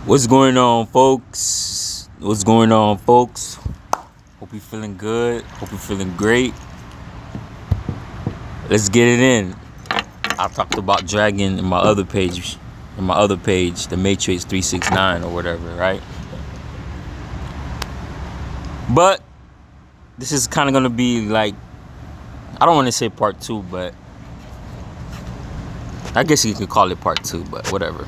What's going on, folks? What's going on, folks? Hope you're feeling good. Hope you're feeling great. Let's get it in. I talked about Dragon in my other page, the Matrix 369 or whatever, right? But this is kind of gonna be like, I don't want to say part two, but I guess you could call it part two, but whatever.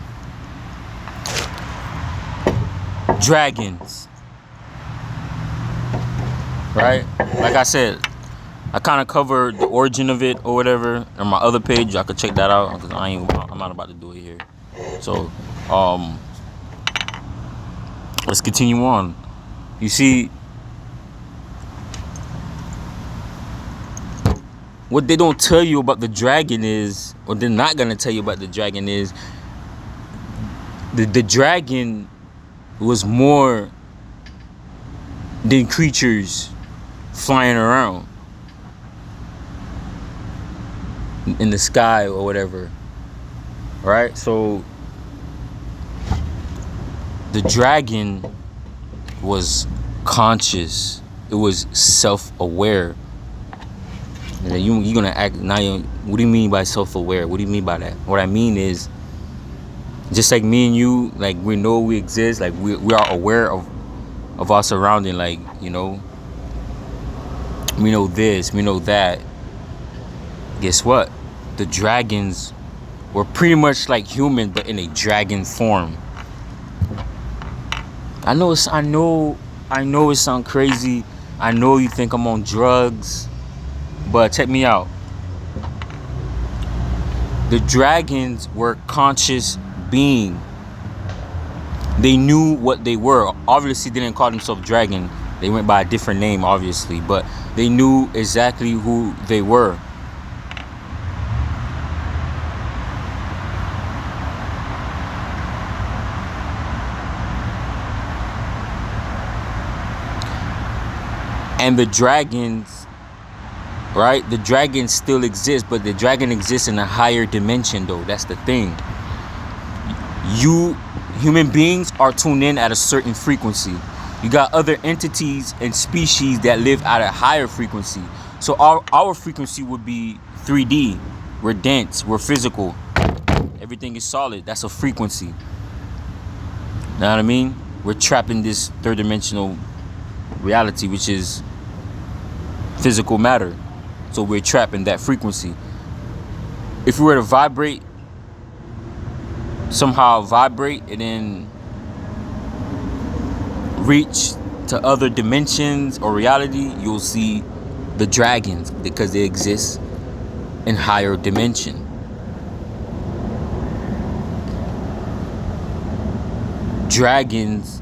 Dragons, right? Like I said, I kind of covered the origin of it or whatever on my other page. I could check that out because I'm not about to do it here. So, let's continue on. You see, what they don't tell you about the dragon is, or they're not gonna tell you about the dragon is, the dragon was more than creatures flying around in the sky or whatever, right? So the dragon was conscious. It was self-aware. And you're gonna act now. What do you mean by self-aware? What do you mean by that? What I mean is, just like me and you, like we know we exist, like we are aware of our surrounding, like, you know, we know this, we know that. Guess what? The dragons were pretty much like human, but in a dragon form. I know it sounds crazy. I know you think I'm on drugs, but check me out. The dragons were conscious being. They knew what they were. Obviously, they didn't call themselves dragon. They went by a different name, obviously, but they knew exactly who they were. And the dragons, right? The dragon still exists, but the dragon exists in a higher dimension, though. That's the thing. Human beings are tuned in at a certain frequency. You got other entities and species that live at a higher frequency. So our frequency would be 3D. We're dense. We're physical. Everything is solid. That's a frequency. Know what I mean? We're trapped in this third dimensional reality, which is physical matter. So we're trapped in that frequency. If we were to somehow vibrate and then reach to other dimensions or reality, you'll see the dragons, because they exist in higher dimension. Dragons,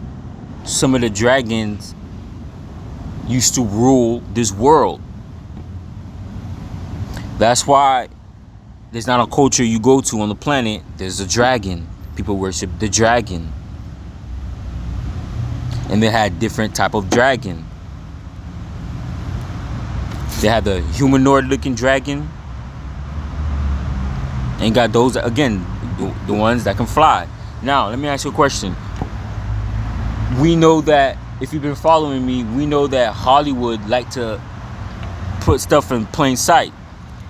some of the dragons used to rule this world. That's why there's not a culture you go to on the planet, there's a dragon. People worship the dragon. And they had different type of dragon. They had the humanoid looking dragon. And got those, again, the ones that can fly. Now, let me ask you a question. We know that, if you've been following me, we know that Hollywood like to put stuff in plain sight.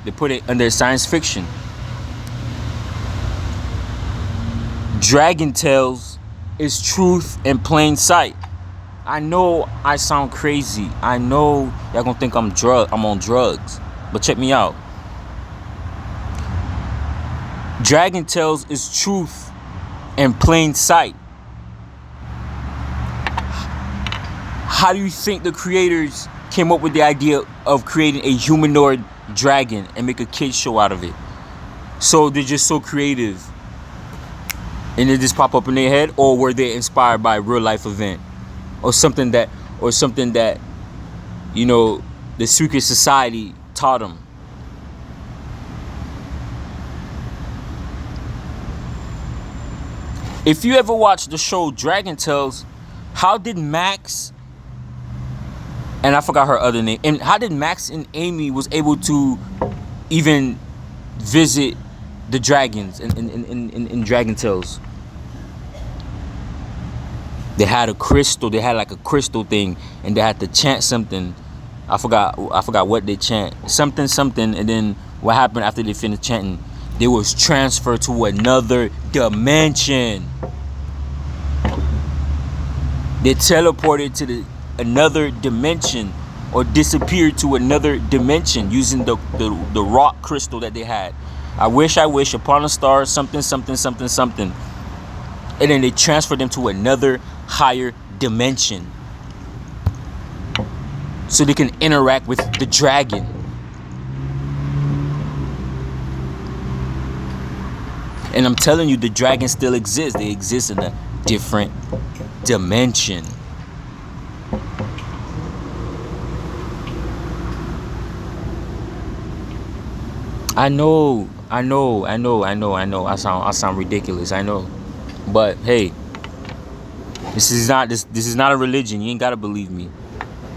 They put it under science fiction. Dragon Tales is truth in plain sight. I know I sound crazy. I know y'all gonna think I'm on drugs. But check me out. Dragon Tales is truth in plain sight. How do you think the creators came up with the idea of creating a humanoid dragon and make a kid's show out of it? So they're just so creative and it just pop up in their head, or were they inspired by a real life event or something that you know, the secret society taught them? If you ever watched the show Dragon Tales, how did Max, and I forgot her other name, and how did Max and Amy was able to even visit the dragons in Dragon Tales? They had a crystal. They had like a crystal thing, and they had to chant something. I forgot. I forgot what they chant. Something, something, and then what happened after they finished chanting? They was transferred to another dimension. They teleported to another dimension, or disappeared to another dimension using the rock crystal that they had. I wish upon a star, something, something, something, something. And then they transferred them to another higher dimension so they can interact with the dragon. And I'm telling you, the dragon still exists. They exist in a different dimension. I know. I sound ridiculous. I know, but hey, this is not a religion. You ain't gotta believe me.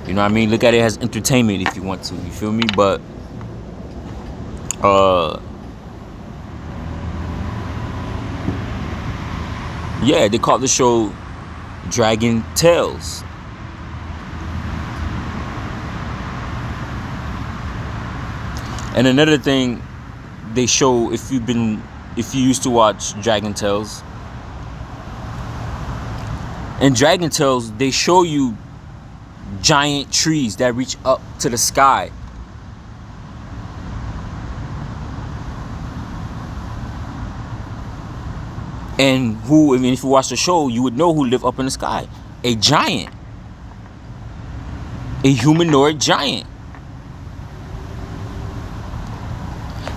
You know what I mean? Look at it as entertainment if you want to. You feel me? But yeah, they call the show Dragon Tales. And another thing they show, if you used to watch Dragon Tales. In Dragon Tales, they show you giant trees that reach up to the sky. And if you watch the show, you would know who lived up in the sky. A giant. A humanoid giant.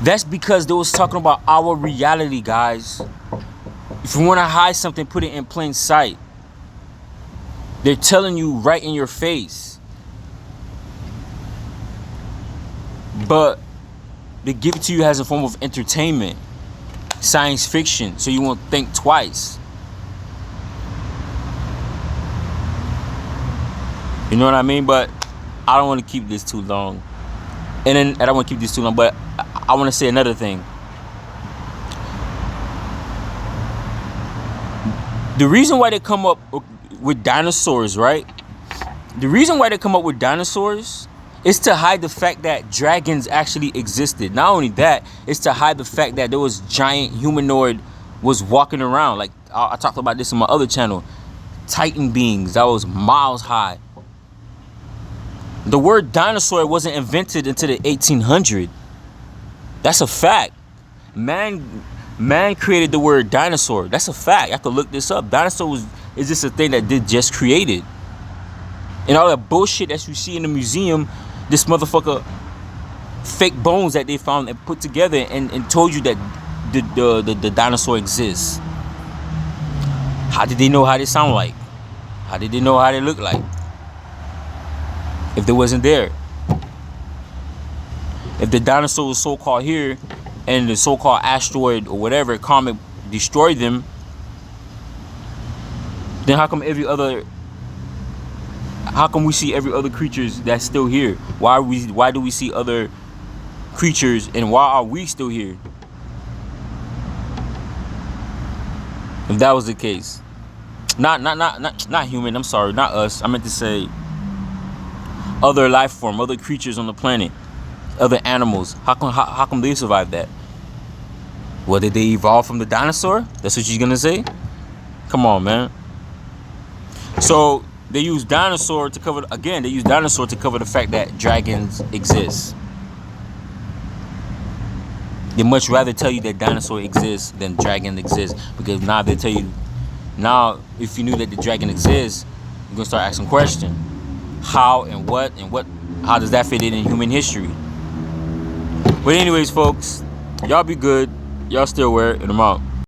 That's because they was talking about our reality, guys. If you want to hide something, put it in plain sight. They're telling you right in your face. But they give it to you as a form of entertainment. Science fiction, so you won't think twice. You know what I mean? But I don't want to keep this too long. But I want to say another thing. The reason why they come up with dinosaurs, right? The reason why they come up with dinosaurs is to hide the fact that dragons actually existed. Not only that, it's to hide the fact that there was giant humanoid was walking around. Like I talked about this on my other channel. Titan beings that was miles high. The word dinosaur wasn't invented until the 1800s. That's a fact. Man created the word dinosaur. That's a fact. You have to look this up. Dinosaur is just a thing that they just created. And all that bullshit that you see in the museum, this motherfucker fake bones that they found and put together and told you that the dinosaur exists. How did they know how they sound like? How did they know how they look like? If they wasn't there. If the dinosaur was so-called here and the so-called asteroid or whatever comet destroyed them, then how come we see every other creatures that's still here? Why do we see other creatures, and why are we still here? If that was the case. Not human, I'm sorry, not us. I meant to say other life form, other creatures on the planet, other animals. How come they survived that? Well, did they evolve from the dinosaur? That's what you're gonna say? Come on, man. So they use dinosaur to cover the fact that dragons exist. They much rather tell you that dinosaur exists than dragon exists, because now they tell you, now if you knew that the dragon exists, you're gonna start asking questions. How and what how does that fit in human history? But anyways, folks, y'all be good. Y'all still wear it, and I'm out.